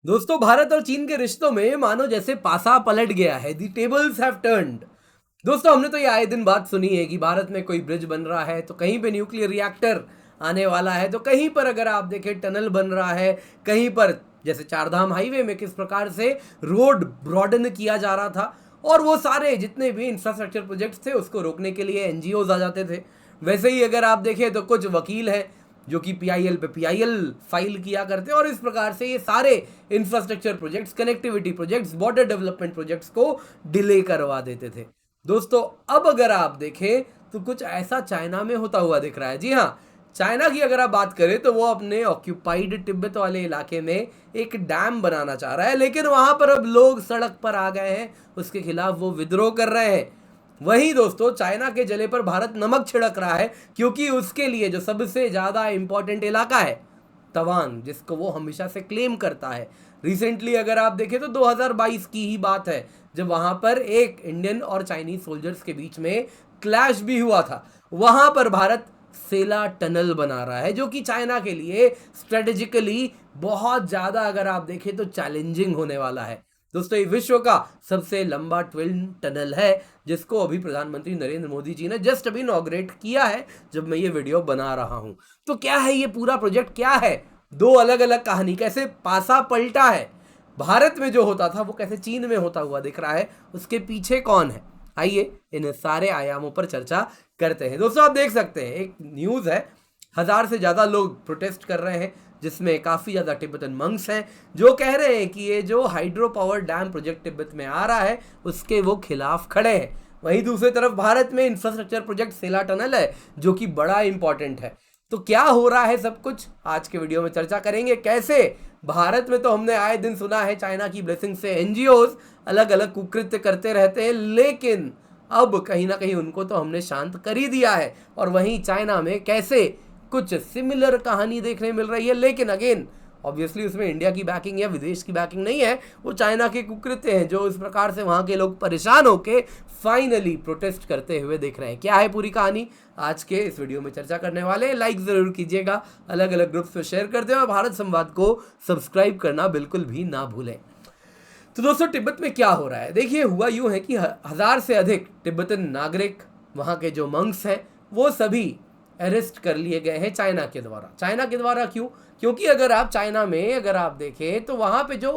दोस्तों, भारत और चीन के रिश्तों में मानो जैसे पासा पलट गया है। दी टेबल्स हैव टर्न्ड। दोस्तों, हमने तो ये आए दिन बात सुनी है कि भारत में कोई ब्रिज बन रहा है तो कहीं पे न्यूक्लियर रिएक्टर आने वाला है, तो कहीं पर अगर आप देखें टनल बन रहा है, कहीं पर जैसे चारधाम हाईवे में किस प्रकार से रोड ब्रॉडन किया जा रहा था और वो सारे जितने भी इंफ्रास्ट्रक्चर प्रोजेक्ट्स थे उसको रोकने के लिए एनजीओज आ जाते थे। वैसे ही अगर आप देखें तो कुछ वकील हैं जो कि पीआईएल पे पीआईएल फाइल किया करते हैं और इस प्रकार से ये सारे infrastructure projects, connectivity projects, border development projects को डिले करवा देते थे। दोस्तों, अब अगर आप देखें तो कुछ ऐसा चाइना में होता हुआ दिख रहा है। जी हाँ, चाइना की अगर आप बात करें तो वो अपने ऑक्यूपाइड तिब्बत वाले इलाके में एक डैम बनाना चाह रहा है, लेकिन वहां पर अब लोग सड़क पर आ गए हैं, उसके खिलाफ वो विद्रोह कर रहे हैं। वहीं दोस्तों, चाइना के जले पर भारत नमक छिड़क रहा है क्योंकि उसके लिए जो सबसे ज़्यादा इंपॉर्टेंट इलाका है तवांग, जिसको वो हमेशा से क्लेम करता है। रिसेंटली अगर आप देखें तो 2022 की ही बात है जब वहां पर एक इंडियन और चाइनीज सोल्जर्स के बीच में क्लैश भी हुआ था। वहां पर भारत सेला टनल बना रहा है जो कि चाइना के लिए स्ट्रेटेजिकली बहुत ज़्यादा अगर आप देखें तो चैलेंजिंग होने वाला है। दोस्तों, ये विश्व का सबसे लंबा ट्विन टनल है जिसको अभी प्रधानमंत्री नरेंद्र मोदी जी ने जस्ट अभी इनॉग्रेट किया है जब मैं ये वीडियो बना रहा हूं। तो क्या है ये पूरा प्रोजेक्ट, क्या है? दो अलग अलग कहानी, कैसे पासा पलटा है। भारत में जो होता था वो कैसे चीन में होता हुआ दिख रहा है, उसके पीछे कौन है? आइए इन सारे आयामों पर चर्चा करते हैं। दोस्तों, आप देख सकते हैं एक न्यूज़ है, 1000 से ज़्यादा लोग प्रोटेस्ट कर रहे हैं जिसमें काफ़ी ज़्यादा तिब्बतन मंक्स हैं जो कह रहे हैं कि ये जो hydro power dam project Tibet में आ रहा है उसके वो खिलाफ खड़े हैं। वहीं दूसरी तरफ भारत में इंफ्रास्ट्रक्चर प्रोजेक्ट सेला टनल है जो कि बड़ा इंपॉर्टेंट है। तो क्या हो रहा है, सब कुछ आज के वीडियो में चर्चा करेंगे। कैसे भारत में तो हमने आए दिन सुना है चाइना की ब्लेसिंग से एनजीओज अलग अलग कुकृत्य करते रहते हैं, लेकिन अब कहीं ना कहीं उनको तो हमने शांत कर ही दिया है। और वहीं चाइना में कैसे कुछ सिमिलर कहानी देखने मिल रही है, लेकिन अगेन ऑब्वियसली उसमें इंडिया की बैकिंग या विदेश की बैकिंग नहीं है, वो चाइना के कुकृत्य हैं जो इस प्रकार से वहाँ के लोग परेशान होकर फाइनली प्रोटेस्ट करते हुए दिख रहे हैं। क्या है पूरी कहानी, आज के इस वीडियो में चर्चा करने वाले। लाइक ज़रूर कीजिएगा, अलग अलग ग्रुप्स में शेयर कर दें और भारत संवाद को सब्सक्राइब करना बिल्कुल भी ना भूलें। तो दोस्तों, तिब्बत में क्या हो रहा है, देखिए हुआ यूं है कि 1000 से अधिक तिब्बतन नागरिक, वहाँ के जो मंक्स हैं, वो सभी अरेस्ट कर लिए गए हैं चाइना के द्वारा। चाइना के द्वारा क्यों? क्योंकि अगर आप चाइना में अगर आप देखें तो वहाँ पे जो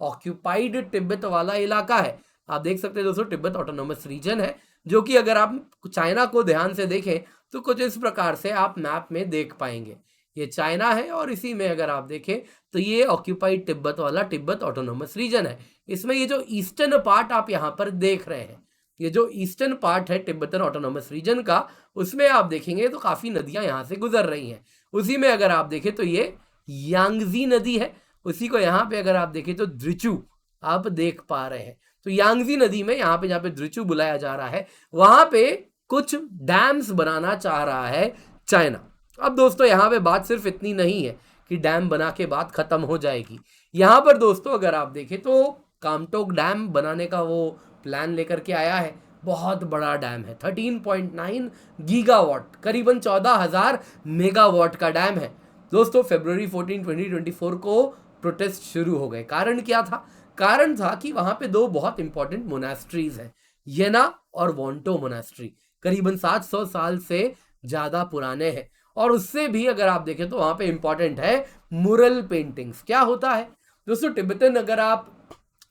ऑक्यूपाइड तिब्बत वाला इलाका है, आप देख सकते हैं दोस्तों, तिब्बत ऑटोनोमस रीजन है जो कि अगर आप चाइना को ध्यान से देखें तो कुछ इस प्रकार से आप मैप में देख पाएंगे। ये चाइना है और इसी में अगर आप देखें तो ये ऑक्यूपाइड तिब्बत वाला तिब्बत ऑटोनोमस रीजन है। इसमें ये जो ईस्टर्न पार्ट आप यहाँ पर देख रहे हैं, ये जो ईस्टर्न पार्ट है तिब्बतन ऑटोनोमस रीजन का, उसमें आप देखेंगे तो काफ़ी नदियाँ यहाँ से गुजर रही हैं। उसी में अगर आप देखें तो ये यांगजी नदी है, उसी को यहाँ पे अगर आप देखें तो द्रिचु आप देख पा रहे हैं। तो यांगजी नदी में यहाँ पे जहाँ पे द्रिचु बुलाया जा रहा है, वहाँ पे कुछ डैम्स बनाना चाह रहा है चाइना। अब दोस्तों, यहाँ पे बात सिर्फ इतनी नहीं है कि डैम बना के बात खत्म हो जाएगी। यहाँ पर दोस्तों अगर आप देखें तो कामटोक डैम बनाने का वो प्लान लेकर के आया है। बहुत बड़ा डैम है, 13.9 गीगावाट, करीबन 14,000 मेगावाट का डैम है। दोस्तों, फरवरी 14, 2024 को प्रोटेस्ट शुरू हो गए। कारण क्या था? कारण था कि वहाँ पे दो बहुत इंपॉर्टेंट मोनास्ट्रीज हैं, येना और वॉन्टो मोनास्ट्री, करीबन 700 साल से ज़्यादा पुराने हैं। और उससे भी अगर आप देखें तो वहाँ पे इंपॉर्टेंट है मुरल पेंटिंग्स। क्या होता है दोस्तों, तिब्बतन अगर आप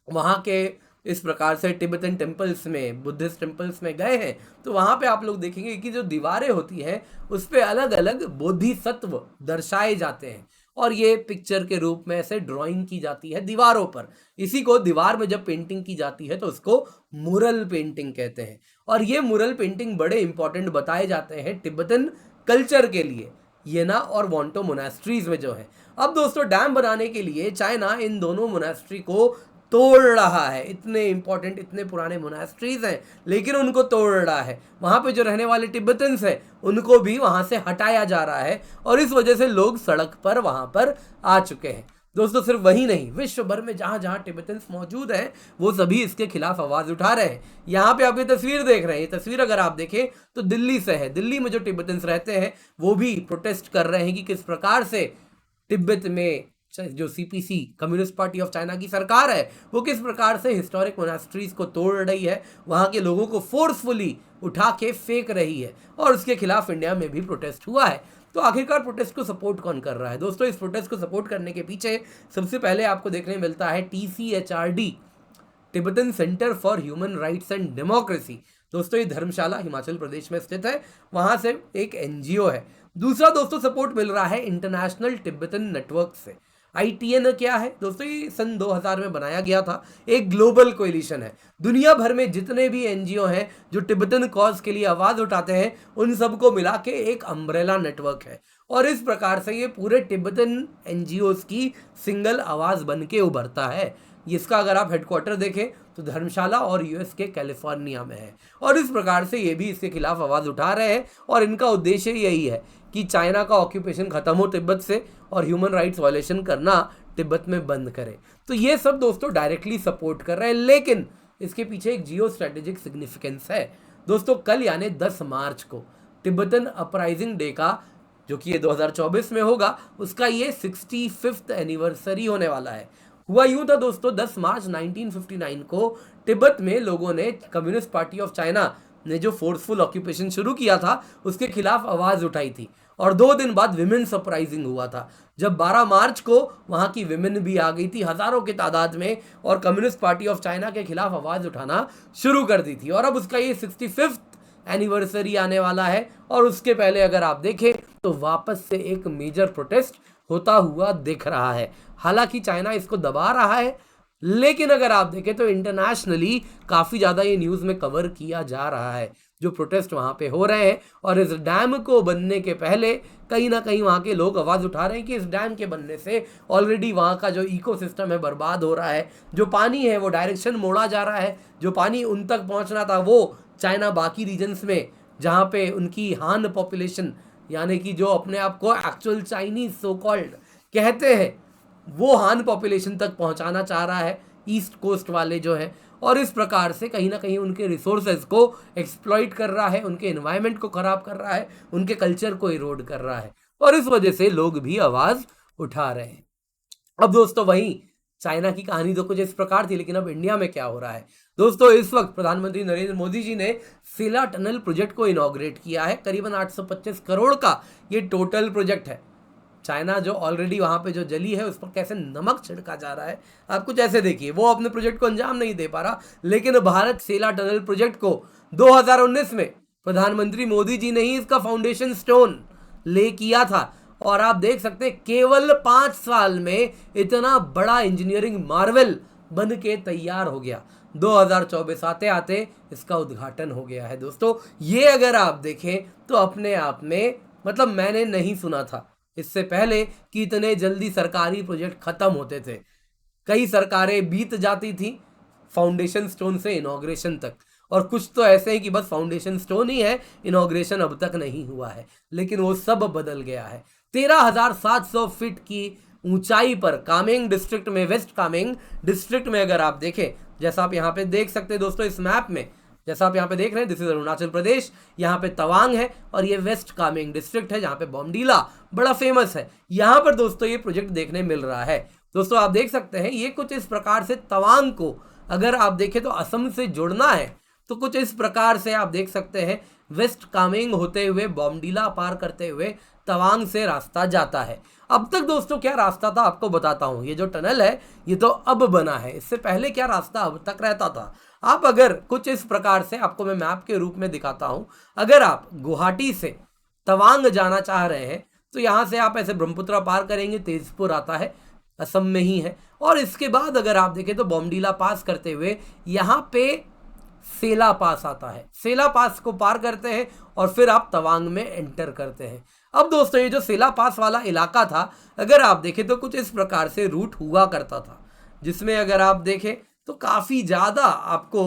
वहाँ के इस प्रकार से तिब्बतन टेम्पल्स में, बुद्धिस्ट टेम्पल्स में गए हैं तो वहाँ पे आप लोग देखेंगे कि जो दीवारें होती हैं उस पर अलग अलग बोधिसत्व दर्शाए जाते हैं और ये पिक्चर के रूप में ऐसे ड्राइंग की जाती है दीवारों पर। इसी को दीवार में जब पेंटिंग की जाती है तो उसको मुरल पेंटिंग कहते हैं। और ये मुरल पेंटिंग बड़े इंपॉर्टेंट बताए जाते हैं तिब्बतन कल्चर के लिए, येना और वॉन्टो मोनास्ट्रीज में जो है। अब दोस्तों, डैम बनाने के लिए चाइना इन दोनों मोनास्ट्री को तोड़ रहा है। इतने इंपॉर्टेंट, इतने पुराने मोनास्ट्रीज हैं लेकिन उनको तोड़ रहा है। वहाँ पे जो रहने वाले तिब्बतन्स हैं उनको भी वहाँ से हटाया जा रहा है और इस वजह से लोग सड़क पर वहाँ पर आ चुके हैं। दोस्तों, सिर्फ वही नहीं, विश्व भर में जहाँ जहाँ तिब्बतन्स मौजूद हैं वो सभी इसके खिलाफ आवाज़ उठा रहे हैं। यहाँ पे आप ये तस्वीर देख रहे हैं, ये तस्वीर अगर आप देखें तो दिल्ली से है। दिल्ली में जो तिब्बतन्स रहते हैं वो भी प्रोटेस्ट कर रहे हैं कि किस प्रकार से तिब्बत में जो CPC communist party of China की सरकार है वो किस प्रकार से हिस्टोरिक मोनास्ट्रीज को तोड़ रही है, वहाँ के लोगों को फोर्सफुली उठा के फेंक रही है, और उसके खिलाफ इंडिया में भी प्रोटेस्ट हुआ है। तो आखिरकार प्रोटेस्ट को सपोर्ट कौन कर रहा है दोस्तों? इस प्रोटेस्ट को सपोर्ट करने के पीछे सबसे पहले आपको देखने मिलता है TCHRD, Tibetan centre for human rights and democracy. दोस्तों ये धर्मशाला हिमाचल प्रदेश में स्थित है, वहां से एक NGO है। दूसरा दोस्तों सपोर्ट मिल रहा है इंटरनेशनल तिब्बतन नेटवर्क से। ITN क्या है दोस्तों? ये सन 2000 में बनाया गया था, एक ग्लोबल कोएलिशन है। दुनिया भर में जितने भी NGO हैं जो तिब्बतन कॉज के लिए आवाज उठाते हैं, उन सबको मिला के एक अम्ब्रेला नेटवर्क है, और इस प्रकार से ये पूरे तिब्बतन NGOs की सिंगल आवाज बन के उभरता है। इसका अगर आप हेडक्वार्टर देखें तो धर्मशाला और US के कैलिफोर्निया में है, और इस प्रकार से ये भी इसके खिलाफ आवाज उठा रहे हैं, और इनका उद्देश्य यही है कि चाइना का ऑक्यूपेशन खत्म हो तिब्बत से, और ह्यूमन राइट्स वायलेशन करना तिब्बत में बंद करे। तो ये सब दोस्तों डायरेक्टली सपोर्ट कर रहे हैं, लेकिन इसके पीछे एक जियो स्ट्रेटेजिक सिग्निफिकेंस है दोस्तों। कल यानी 10 मार्च को तिब्बतन अपराइजिंग डे का, जो कि ये 2024 में होगा, उसका ये 65th एनिवर्सरी होने वाला है। हुआ यूं था दोस्तों, 10 मार्च 1959 को तिब्बत में लोगों ने कम्युनिस्ट पार्टी ऑफ चाइना ने जो फोर्सफुल ऑक्यूपेशन शुरू किया था उसके खिलाफ आवाज उठाई थी, और 2 दिन बाद विमेन्स अपराइजिंग हुआ था, जब 12 मार्च को वहां की विमेन भी आ गई थी हजारों की तादाद में, और कम्युनिस्ट पार्टी ऑफ चाइना के खिलाफ आवाज उठाना शुरू कर दी थी। और अब उसका ये 65th एनिवर्सरी आने वाला है, और उसके पहले अगर आप देखें तो वापस से एक मेजर प्रोटेस्ट होता हुआ दिख रहा है। हालांकि चाइना इसको दबा रहा है, लेकिन अगर आप देखें तो इंटरनेशनली काफी ज्यादा ये न्यूज में कवर किया जा रहा है जो प्रोटेस्ट वहां पे हो रहे हैं। और इस डैम को बनने के पहले कहीं ना कहीं वहां के लोग आवाज उठा रहे हैं कि इस डैम के बनने से ऑलरेडी वहां का जो इकोसिस्टम है बर्बाद हो रहा है, जो पानी है वो डायरेक्शन मोड़ा जा रहा है, जो पानी उन तक पहुंचना था वो चाइना बाकी रीजन्स में जहां पे उनकी हान पॉपुलेशन, यानी कि जो अपने आप को एक्चुअल चाइनीज सो कॉल्ड कहते हैं, वो हान पॉपुलेशन तक पहुंचाना चाह रहा है, ईस्ट कोस्ट वाले जो है, और इस प्रकार से कहीं ना कहीं उनके रिसोर्सेज को एक्सप्लॉइट कर रहा है, उनके एनवायरनमेंट को खराब कर रहा है, उनके कल्चर को इरोड कर रहा है, और इस वजह से लोग भी आवाज उठा रहे हैं। अब दोस्तों वहीं चाइना की कहानी तो कुछ इस प्रकार थी, लेकिन अब इंडिया में क्या हो रहा है दोस्तों? इस वक्त प्रधानमंत्री नरेंद्र मोदी जी ने सेला टनल प्रोजेक्ट को इनॉग्रेट किया है। करीबन 825 करोड़ का ये टोटल प्रोजेक्ट है। चाइना जो ऑलरेडी वहां पे जो जली है उस पर कैसे नमक छिड़का जा रहा है, आप कुछ ऐसे देखिए। वो अपने प्रोजेक्ट को अंजाम नहीं दे पा रहा, लेकिन भारत सेला टनल प्रोजेक्ट को 2019 में प्रधानमंत्री मोदी जी ने ही इसका फाउंडेशन स्टोन ले किया था, और आप देख सकते हैं केवल 5 साल में इतना बड़ा इंजीनियरिंग मार्वल बन के तैयार हो गया। 2024 आते आते इसका उद्घाटन हो गया है दोस्तों। ये अगर आप देखें तो अपने आप में, मतलब मैंने नहीं सुना था इससे पहले कि इतने जल्दी सरकारी प्रोजेक्ट खत्म होते थे। कई सरकारें बीत जाती थी फाउंडेशन स्टोन से इनॉग्रेशन तक, और कुछ तो ऐसे हैं कि बस फाउंडेशन स्टोन ही है, इनॉग्रेशन अब तक नहीं हुआ है। लेकिन वो सब बदल गया है। 13,700 फीट की ऊंचाई पर कामेंग डिस्ट्रिक्ट में, वेस्ट कामेंग डिस्ट्रिक्ट में अगर आप देखें, जैसा आप यहाँ पे देख सकते हैं दोस्तों इस मैप में, जैसा आप यहाँ पे देख रहे हैं, दिस इज अरुणाचल प्रदेश, यहाँ पे तवांग है, और ये वेस्ट कामेंग डिस्ट्रिक्ट है जहाँ पे बॉमडीला बड़ा फेमस है। यहाँ पर दोस्तों ये प्रोजेक्ट देखने मिल रहा है। दोस्तों आप देख सकते हैं ये कुछ इस प्रकार से तवांग को अगर आप देखें तो असम से जुड़ना है, तो कुछ इस प्रकार से आप देख सकते हैं वेस्ट कामेंग होते हुए बॉमडीला पार करते हुए तवांग से रास्ता जाता है। अब तक दोस्तों क्या रास्ता था आपको बताता हूं। ये जो टनल है ये तो अब बना है, इससे पहले क्या रास्ता अब तक रहता था। आप अगर कुछ इस प्रकार से, आपको मैं मैप के रूप में दिखाता हूं, अगर आप गुवाहाटी से तवांग जाना चाह रहे हैं तो यहां से आप ऐसे ब्रह्मपुत्रा पार करेंगे, तेजपुर आता है, असम में ही है, और इसके बाद अगर आप देखें तो बॉमडीला पास करते हुए यहाँ पे सेला पास आता है। सेला पास को पार करते हैं और फिर आप तवांग में एंटर करते हैं। अब दोस्तों ये जो सेला पास वाला इलाका था, अगर आप देखें तो कुछ इस प्रकार से रूट हुआ करता था, जिसमें अगर आप देखें तो काफ़ी ज़्यादा आपको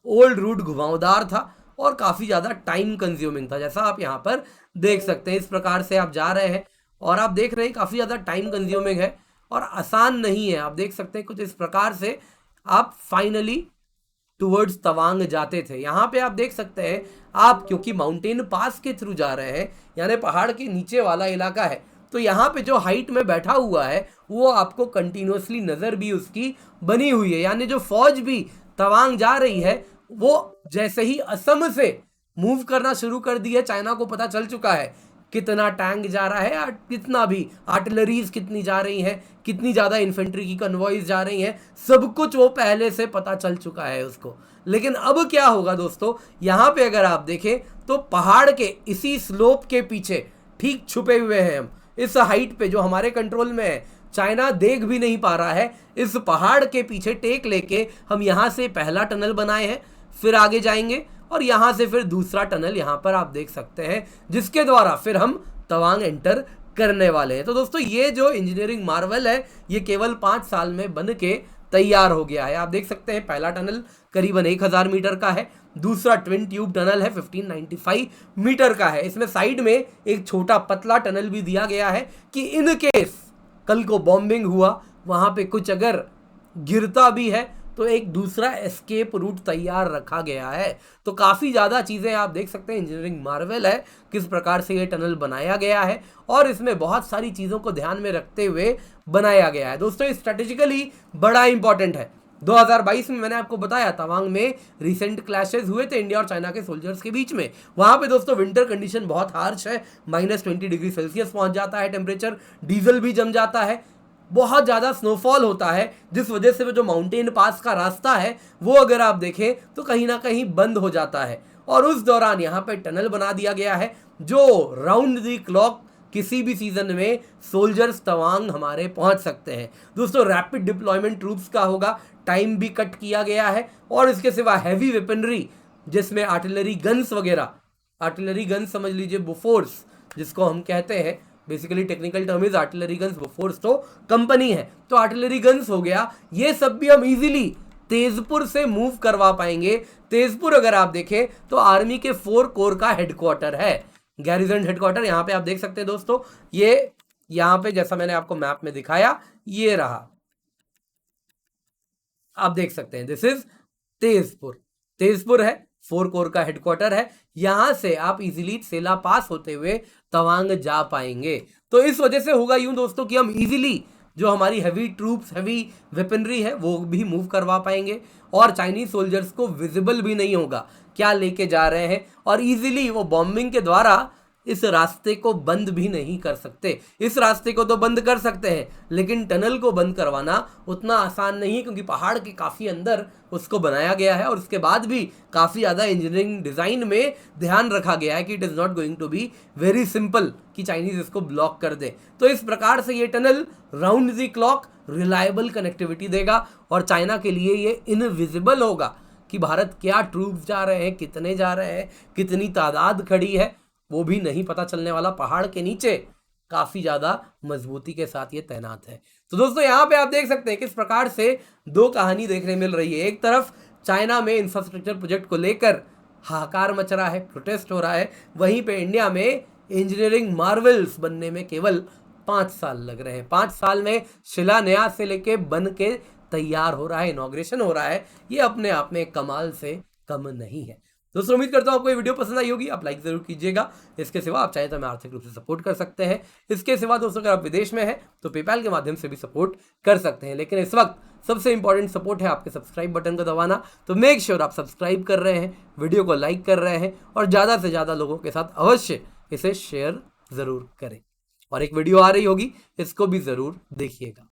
ओल्ड रूट घुमावदार था और काफ़ी ज़्यादा टाइम कंज्यूमिंग था। जैसा आप यहाँ पर देख सकते हैं, इस प्रकार से आप जा रहे हैं और आप देख रहे हैं काफ़ी ज़्यादा टाइम कंज्यूमिंग है और आसान नहीं है। आप देख सकते हैं कुछ इस प्रकार से आप फाइनली टुवर्ड्स तवांग जाते थे। यहाँ पे आप देख सकते हैं, आप क्योंकि माउंटेन पास के थ्रू जा रहे हैं, यानी पहाड़ के नीचे वाला इलाका है, तो यहाँ पे जो हाइट में बैठा हुआ है वो आपको कंटिन्यूसली नजर भी उसकी बनी हुई है, यानी जो फौज भी तवांग जा रही है वो जैसे ही असम से मूव करना शुरू कर दी है, चाइना को पता चल चुका है कितना टैंक जा रहा है, कितना भी आर्टिलरीज कितनी जा रही है, कितनी ज़्यादा इन्फेंट्री की कन्वॉइज जा रही हैं, सब कुछ वो पहले से पता चल चुका है उसको। लेकिन अब क्या होगा दोस्तों, यहाँ पे अगर आप देखें तो पहाड़ के इसी स्लोप के पीछे ठीक छुपे हुए हैं हम, इस हाइट पे जो हमारे कंट्रोल में है, चाइना देख भी नहीं पा रहा है, इस पहाड़ के पीछे टेक लेके हम यहाँ से पहला टनल बनाए हैं, फिर आगे जाएंगे और यहाँ से फिर दूसरा टनल यहाँ पर आप देख सकते हैं, जिसके द्वारा फिर हम तवांग एंटर करने वाले हैं। तो दोस्तों ये जो इंजीनियरिंग मार्वल है ये केवल 5 साल में बन के तैयार हो गया है। आप देख सकते हैं पहला टनल करीबन 1000 मीटर का है, दूसरा ट्विन ट्यूब टनल है 1595 मीटर का है। इसमें साइड में एक छोटा पतला टनल भी दिया गया है कि इन केस कल को बॉम्बिंग हुआ, वहां पे कुछ अगर गिरता भी है तो एक दूसरा एस्केप रूट तैयार रखा गया है। तो काफ़ी ज़्यादा चीज़ें आप देख सकते हैं, इंजीनियरिंग मार्वल है किस प्रकार से ये टनल बनाया गया है और इसमें बहुत सारी चीज़ों को ध्यान में रखते हुए बनाया गया है। दोस्तों स्ट्रेटेजिकली बड़ा इंपॉर्टेंट है। 2022 में मैंने आपको बताया तवांग में रिसेंट क्लैशेस हुए थे इंडिया और चाइना के सोल्जर्स के बीच में। वहां पे दोस्तों विंटर कंडीशन बहुत हार्श है, -20 डिग्री सेल्सियस पहुंच जाता है टेम्परेचर, डीजल भी जम जाता है, बहुत ज़्यादा स्नोफॉल होता है, जिस वजह से वो जो माउंटेन पास का रास्ता है वो अगर आप देखें तो कहीं ना कहीं बंद हो जाता है। और उस दौरान यहाँ पे टनल बना दिया गया है जो राउंड द क्लॉक किसी भी सीजन में सोल्जर्स तवांग हमारे पहुंच सकते हैं। दोस्तों रैपिड डिप्लॉयमेंट ट्रूप्स का होगा, टाइम भी कट किया गया है और इसके सिवा हैवी वेपनरी जिसमें आर्टिलरी गन्स वगैरह, आर्टिलरी गन्स समझ लीजिए बोफोर्स जिसको हम कहते हैं, basically technical term is artillery guns, Bofors तो कंपनी है, तो आर्टिलरी गन्स हो गया, ये सब भी हम इजीली तेजपुर से मूव करवा पाएंगे। तेजपुर अगर आप देखें तो आर्मी के 4 कोर का हेडक्वार्टर है, गैरिजन हेडक्वार्टर। यहाँ पे आप देख सकते हैं दोस्तों, ये यहाँ पे जैसा मैंने आपको मैप में दिखाया ये रहा, आप देख सकते हैं दिस इज तेजपुर। तेजपुर है, 4 कोर का हेडक्वार्टर है, यहां से आप इजीली सेला पास होते हुए तवांग जा पाएंगे। तो इस वजह से होगा यूं दोस्तों कि हम इजीली जो हमारी हैवी ट्रूप्स, हैवी वेपनरी है वो भी मूव करवा पाएंगे और चाइनीज सोल्जर्स को विजिबल भी नहीं होगा क्या लेके जा रहे हैं, और इजीली वो बॉम्बिंग के द्वारा इस रास्ते को बंद भी नहीं कर सकते। इस रास्ते को तो बंद कर सकते हैं लेकिन टनल को बंद करवाना उतना आसान नहीं है, क्योंकि पहाड़ के काफ़ी अंदर उसको बनाया गया है और उसके बाद भी काफ़ी ज़्यादा इंजीनियरिंग डिज़ाइन में ध्यान रखा गया है कि it is not going to be very simple कि चाइनीज़ इसको ब्लॉक कर दे। तो इस प्रकार से ये tunnel round the clock reliable connectivity देगा और चाइना के लिए ये इनविजिबल होगा कि भारत क्या ट्रूप्स जा रहे हैं, कितने जा रहे हैं, कितनी तादाद खड़ी है, वो भी नहीं पता चलने वाला। पहाड़ के नीचे काफ़ी ज़्यादा मजबूती के साथ ये तैनात है। तो दोस्तों यहाँ पे आप देख सकते हैं किस प्रकार से 2 कहानी देखने मिल रही है। एक तरफ चाइना में इंफ्रास्ट्रक्चर प्रोजेक्ट को लेकर हाहाकार मच रहा है, प्रोटेस्ट हो रहा है, वहीं पे इंडिया में इंजीनियरिंग मार्वल्स बनने में केवल 5 साल लग रहे हैं। 5 साल में शिलान्यास से लेके बन के तैयार हो रहा है, इनॉग्रेशन हो रहा है, ये अपने आप में कमाल से कम नहीं है। दोस्तों उम्मीद करता हूँ आपको ये वीडियो पसंद आई होगी, आप लाइक जरूर कीजिएगा। इसके सिवा आप चाहें तो हमें आर्थिक रूप से सपोर्ट कर सकते हैं। इसके सिवा दोस्तों अगर आप विदेश में हैं तो पेपैल के माध्यम से भी सपोर्ट कर सकते हैं। लेकिन इस वक्त सबसे इंपॉर्टेंट सपोर्ट है आपके सब्सक्राइब बटन को दबाना, तो मेक श्योर आप सब्सक्राइब कर रहे हैं, वीडियो को लाइक कर रहे हैं और ज़्यादा से ज़्यादा लोगों के साथ अवश्य इसे शेयर ज़रूर करें। और एक वीडियो आ रही होगी, इसको भी ज़रूर देखिएगा।